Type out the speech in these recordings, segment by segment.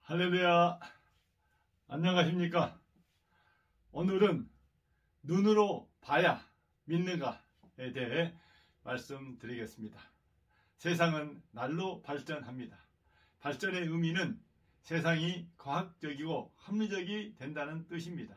할렐루야. 안녕하십니까? 오늘은 눈으로 봐야 믿는가에 대해 말씀드리겠습니다. 세상은 날로 발전합니다. 발전의 의미는 세상이 과학적이고 합리적이 된다는 뜻입니다.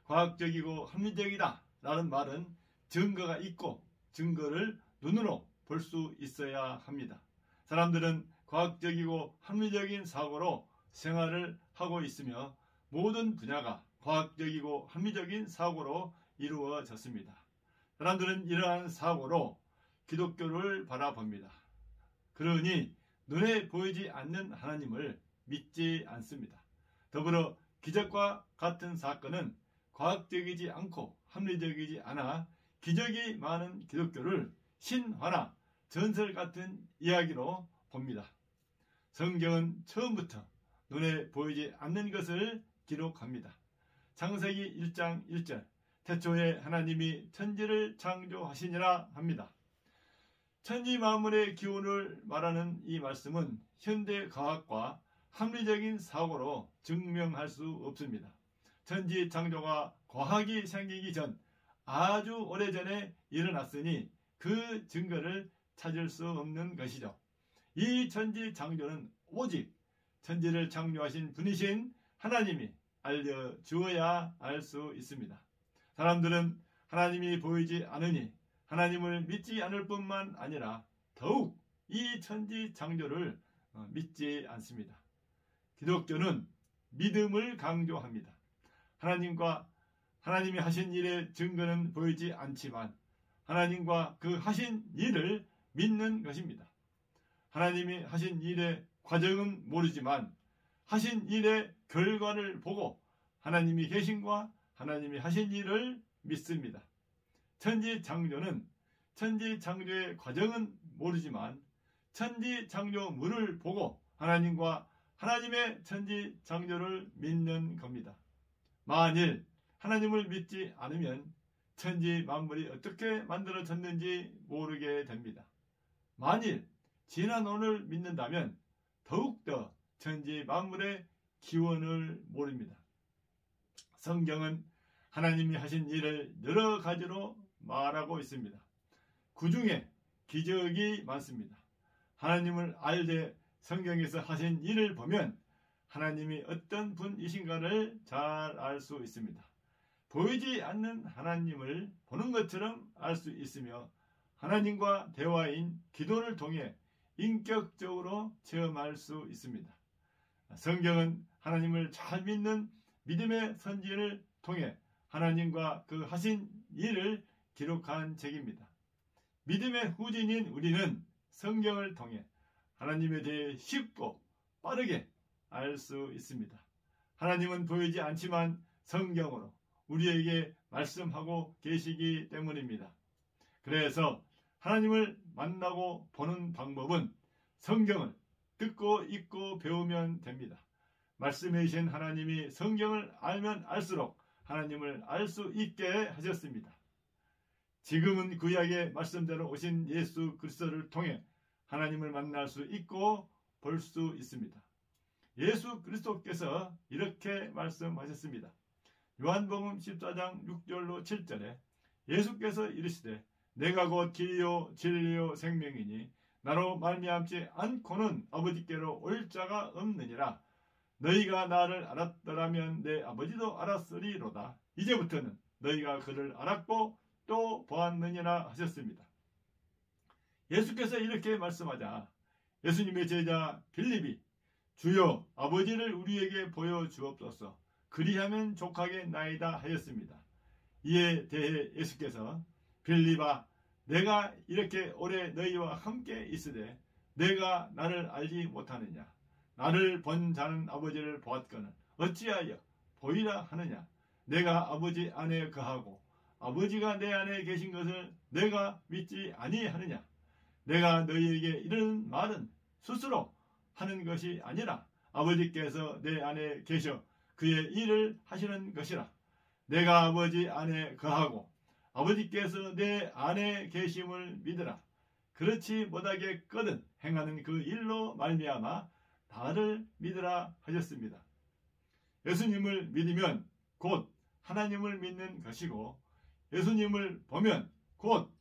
과학적이고 합리적이다 라는 말은 증거가 있고 증거를 눈으로 볼 수 있어야 합니다. 사람들은 과학적이고 합리적인 사고로 생활을 하고 있으며 모든 분야가 과학적이고 합리적인 사고로 이루어졌습니다. 사람들은 이러한 사고로 기독교를 바라봅니다. 그러니 눈에 보이지 않는 하나님을 믿지 않습니다. 더불어 기적과 같은 사건은 과학적이지 않고 합리적이지 않아 기적이 많은 기독교를 신화나 전설 같은 이야기로 봅니다. 성경은 처음부터 눈에 보이지 않는 것을 기록합니다. 창세기 1장 1절 태초에 하나님이 천지를 창조하시니라 합니다. 천지 만물의 기원을 말하는 이 말씀은 현대 과학과 합리적인 사고로 증명할 수 없습니다. 천지 창조가 과학이 생기기 전 아주 오래전에 일어났으니 그 증거를 찾을 수 없는 것이죠. 이 천지 창조는 오직 천지를 창조하신 분이신 하나님이 알려주어야 알 수 있습니다. 사람들은 하나님이 보이지 않으니 하나님을 믿지 않을 뿐만 아니라 더욱 이 천지 창조를 믿지 않습니다. 기독교는 믿음을 강조합니다. 하나님이 하신 일의 증거는 보이지 않지만 하나님과 그 하신 일을 믿는 것입니다. 하나님이 하신 일의 과정은 모르지만 하신 일의 결과를 보고 하나님이 계신과 하나님이 하신 일을 믿습니다. 천지 창조의 과정은 모르지만 천지 창조물을 보고 하나님과 하나님의 천지 창조를 믿는 겁니다. 만일 하나님을 믿지 않으면 천지 만물이 어떻게 만들어졌는지 모르게 됩니다. 만일 지난 오늘 믿는다면 더욱더 천지 만물의 기원을 모릅니다. 성경은 하나님이 하신 일을 여러 가지로 말하고 있습니다. 그 중에 기적이 많습니다. 하나님을 알되 성경에서 하신 일을 보면 하나님이 어떤 분이신가를 잘 알 수 있습니다. 보이지 않는 하나님을 보는 것처럼 알 수 있으며 하나님과 대화인 기도를 통해 인격적으로 체험할 수 있습니다. 성경은 하나님을 잘 믿는 믿음의 선진을 통해 하나님과 그 하신 일을 기록한 책입니다. 믿음의 후진인 우리는 성경을 통해 하나님에 대해 쉽고 빠르게 알 수 있습니다. 하나님은 보이지 않지만 성경으로 우리에게 말씀하고 계시기 때문입니다. 그래서 하나님을 만나고 보는 방법은 성경을 듣고 읽고 배우면 됩니다. 말씀해 주신 하나님이 성경을 알면 알수록 하나님을 알 수 있게 하셨습니다. 지금은 구약의 말씀대로 오신 예수 그리스도를 통해 하나님을 만날 수 있고 볼 수 있습니다. 예수 그리스도께서 이렇게 말씀하셨습니다. 요한복음 14장 6절로 7절에 예수께서 이르시되 내가 곧 길이요 진리요 생명이니 나로 말미암지 않고는 아버지께로 올 자가 없느니라. 너희가 나를 알았더라면 내 아버지도 알았으리로다. 이제부터는 너희가 그를 알았고 또 보았느니라 하셨습니다. 예수께서 이렇게 말씀하자 예수님의 제자 빌립이 주여 아버지를 우리에게 보여주옵소서 그리하면 족하겠나이다 하였습니다. 이에 대해 예수께서 빌립아 내가 이렇게 오래 너희와 함께 있으되 내가 나를 알지 못하느냐. 나를 본 자는 아버지를 보았거늘 어찌하여 보이라 하느냐. 내가 아버지 안에 거하고 아버지가 내 안에 계신 것을 내가 믿지 아니하느냐. 내가 너희에게 이르는 말은 스스로 하는 것이 아니라 아버지께서 내 안에 계셔 그의 일을 하시는 것이라. 내가 아버지 안에 거하고 아버지께서 내 안에 계심을 믿으라. 그렇지 못하겠거든 행하는 그 일로 말미암아 나를 믿으라 하셨습니다. 예수님을 믿으면 곧 하나님을 믿는 것이고 예수님을 보면 곧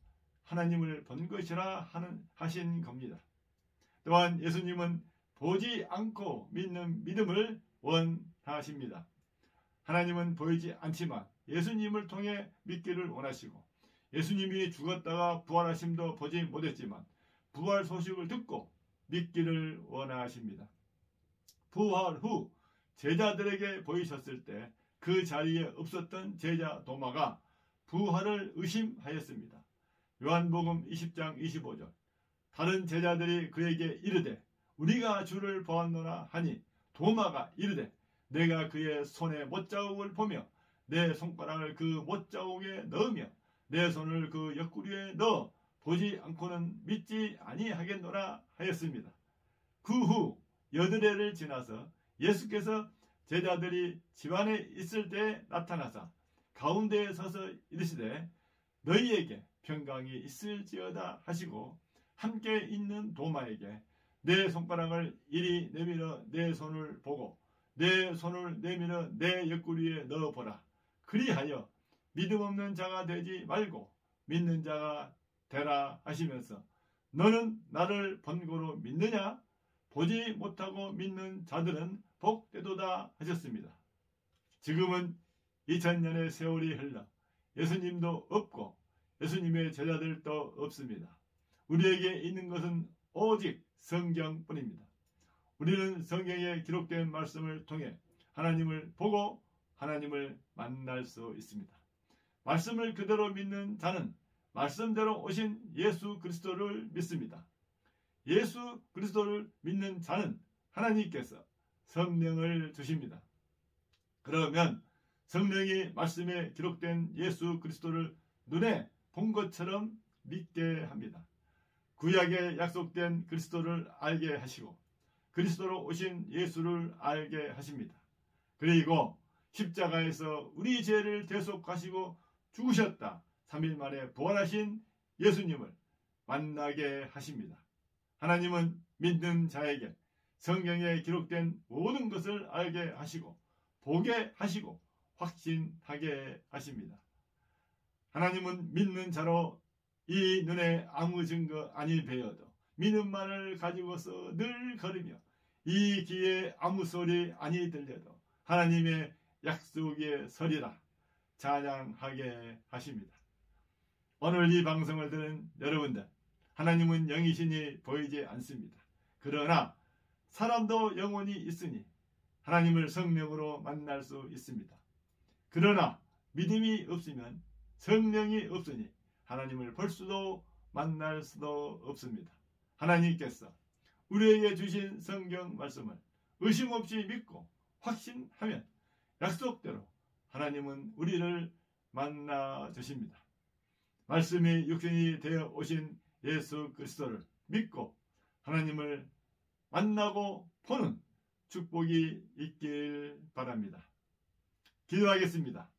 하나님을 본 것이라 하신 겁니다. 또한 예수님은 보지 않고 믿는 믿음을 원하십니다. 하나님은 보이지 않지만 예수님을 통해 믿기를 원하시고 예수님이 죽었다가 부활하심도 보지 못했지만 부활 소식을 듣고 믿기를 원하십니다. 부활 후 제자들에게 보이셨을 때 그 자리에 없었던 제자 도마가 부활을 의심하였습니다. 요한복음 20장 25절. 다른 제자들이 그에게 이르되 우리가 주를 보았노라 하니 도마가 이르되 내가 그의 손에 못자국을 보며 내 손가락을 그 못자국에 넣으며 내 손을 그 옆구리에 넣어 보지 않고는 믿지 아니하겠노라 하였습니다. 그 후 8해를 지나서 예수께서 제자들이 집안에 있을 때 나타나사 가운데에 서서 이르시되 너희에게 평강이 있을지어다 하시고 함께 있는 도마에게 내 손가락을 이리 내밀어 내 손을 보고 내 손을 내밀어 내 옆구리에 넣어보라. 그리하여 믿음 없는 자가 되지 말고 믿는 자가 되라 하시면서 너는 나를 번거로 믿느냐? 보지 못하고 믿는 자들은 복되도다 하셨습니다. 지금은 2000년의 세월이 흘러 예수님도 없고 예수님의 제자들도 없습니다. 우리에게 있는 것은 오직 성경뿐입니다. 우리는 성경에 기록된 말씀을 통해 하나님을 보고 하나님을 만날 수 있습니다. 말씀을 그대로 믿는 자는 말씀대로 오신 예수 그리스도를 믿습니다. 예수 그리스도를 믿는 자는 하나님께서 성령을 주십니다. 그러면 성령이 말씀에 기록된 예수 그리스도를 눈에 본 것처럼 믿게 합니다. 구약에 약속된 그리스도를 알게 하시고 그리스도로 오신 예수를 알게 하십니다. 그리고 십자가에서 우리 죄를 대속하시고 죽으셨다 3일 만에 부활하신 예수님을 만나게 하십니다. 하나님은 믿는 자에게 성경에 기록된 모든 것을 알게 하시고 보게 하시고 확신하게 하십니다. 하나님은 믿는 자로 이 눈에 아무 증거 아니 배어도 믿음만을 가지고서 늘 걸으며 이 귀에 아무 소리 아니 들려도 하나님의 약속 위에 서리라 찬양하게 하십니다. 오늘 이 방송을 들은 여러분들, 하나님은 영이시니 보이지 않습니다. 그러나 사람도 영혼이 있으니 하나님을 성령으로 만날 수 있습니다. 그러나 믿음이 없으면 성령이 없으니 하나님을 볼 수도 만날 수도 없습니다. 하나님께서 우리에게 주신 성경 말씀을 의심 없이 믿고 확신하면 약속대로 하나님은 우리를 만나 주십니다. 말씀이 육신이 되어 오신 예수 그리스도를 믿고 하나님을 만나고 보는 축복이 있길 바랍니다. 기도하겠습니다.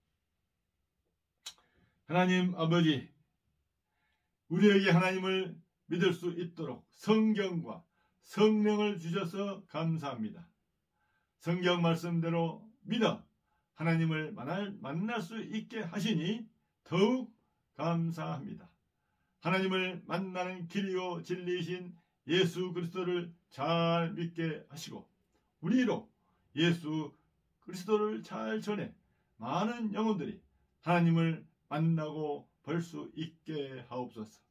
하나님 아버지, 우리에게 하나님을 믿을 수 있도록 성경과 성령을 주셔서 감사합니다. 성경 말씀대로 믿어 하나님을 만날 수 있게 하시니 더욱 감사합니다. 하나님을 만나는 길이요 진리이신 예수 그리스도를 잘 믿게 하시고 우리로 예수 그리스도를 잘 전해 많은 영혼들이 하나님을 만나고 볼 수 있게 하옵소서.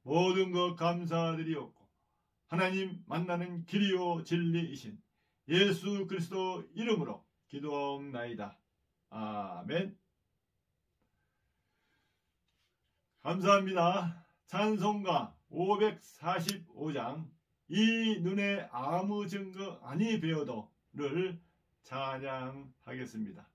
모든 것 감사드리옵고 하나님 만나는 길이요 진리이신 예수 그리스도 이름으로 기도하옵나이다. 아멘. 감사합니다. 찬송가 545장 이 눈에 아무 증거 아니 배어도를 찬양하겠습니다.